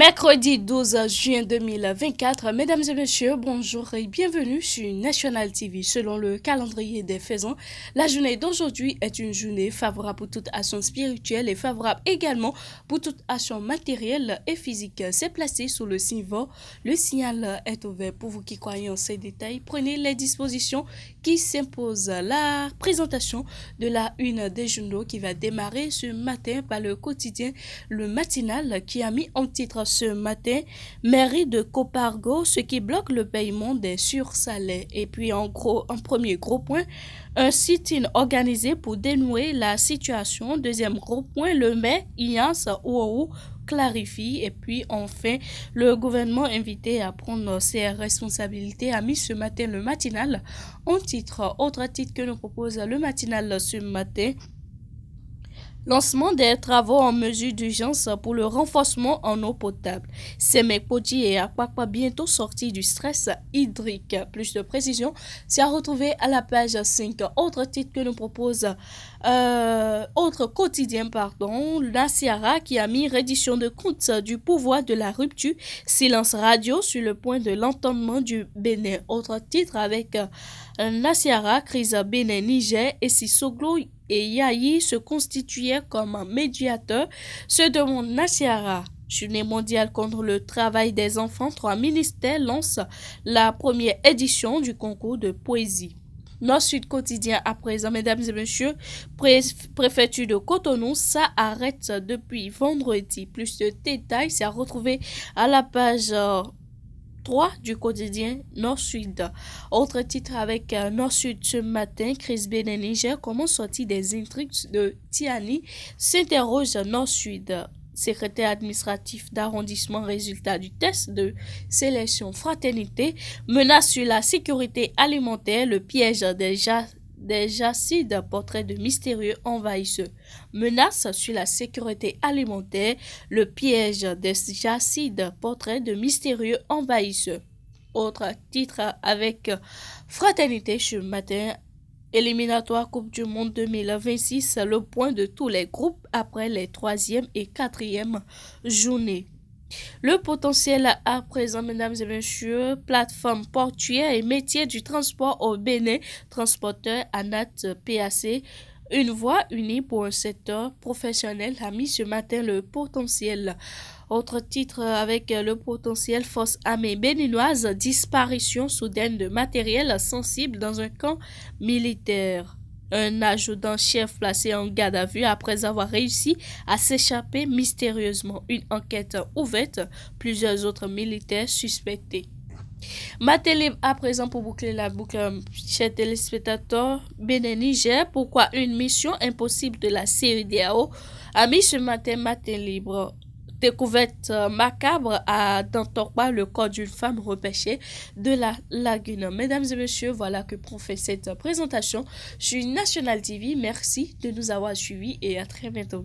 Mercredi 12 juin 2024, mesdames et messieurs, bonjour et bienvenue sur National TV. Selon le calendrier des faisans, la journée d'aujourd'hui est une journée favorable pour toute action spirituelle et favorable également pour toute action matérielle et physique. C'est placé sous le signe Vent. Le signal est ouvert pour vous qui croyez en ces détails. Prenez les dispositions qui s'imposent. La présentation de la une des journaux qui va démarrer ce matin par le quotidien Le Matinal qui a mis en titre ce matin, mairie de Copargo, ce qui bloque le paiement des sursalaires. Et puis en premier gros point, un sit-in organisé pour dénouer la situation. Deuxième gros point, le maire Ians Ouaou clarifie. Et puis enfin, le gouvernement invité à prendre ses responsabilités a mis ce matin le matinal en titre. Autre titre que nous propose le matinal ce matin. Lancement des travaux en mesure d'urgence pour le renforcement en eau potable. Semekpoti et Akpakpa bientôt sortis du stress hydrique. Plus de précision, c'est à retrouver à la page 5. Autre titre que nous propose, autre quotidien, Nassiara qui a mis reddition de compte du pouvoir de la rupture. Silence radio sur le point de l'entendement du Bénin. Autre titre avec Nassiara, crise Bénin-Niger et Sissoglo et Yahi se constituaient comme médiateurs, se demande Nassiara. Journée mondiale contre le travail des enfants, 3 ministères lancent la première édition du concours de poésie. Nord-Sud quotidien à présent, mesdames et messieurs, préfecture de Cotonou, ça arrête depuis vendredi. Plus de détails, c'est à retrouver à la page 3 du quotidien Nord-Sud. Autre titre avec Nord-Sud ce matin, crise Bénin-Niger, comment sortir des intrigues de Tiani, s'interroge Nord-Sud. Secrétaire administratif d'arrondissement, résultat du test de sélection fraternité, menace sur la sécurité alimentaire, le piège des jacides, portrait de mystérieux envahisseurs. Menace sur la sécurité alimentaire, le piège des jacides, portrait de mystérieux envahisseurs. Autre titre avec Fraternité ce matin, éliminatoire Coupe du Monde 2026, le point de tous les groupes après les 3e et 4e journées. Le potentiel à présent, mesdames et messieurs, plateforme portuaire et métier du transport au Bénin, transporteur ANAT PAC, une voie unie pour un secteur professionnel a mis ce matin le potentiel. Autre titre avec le potentiel force armée béninoise, disparition soudaine de matériel sensible dans un camp militaire. Un adjudant-chef placé en garde à vue après avoir réussi à s'échapper mystérieusement. Une enquête ouverte, plusieurs autres militaires suspectés. Ma télé à présent pour boucler la boucle, chers téléspectateurs, Bénin-Niger, pourquoi une mission impossible de la CEDEAO a mis ce matin matin libre. Découverte macabre à Dantokba, le corps d'une femme repêchée de la lagune. Mesdames et messieurs, voilà que prend fait cette présentation sur National TV. Merci de nous avoir suivis et à très bientôt.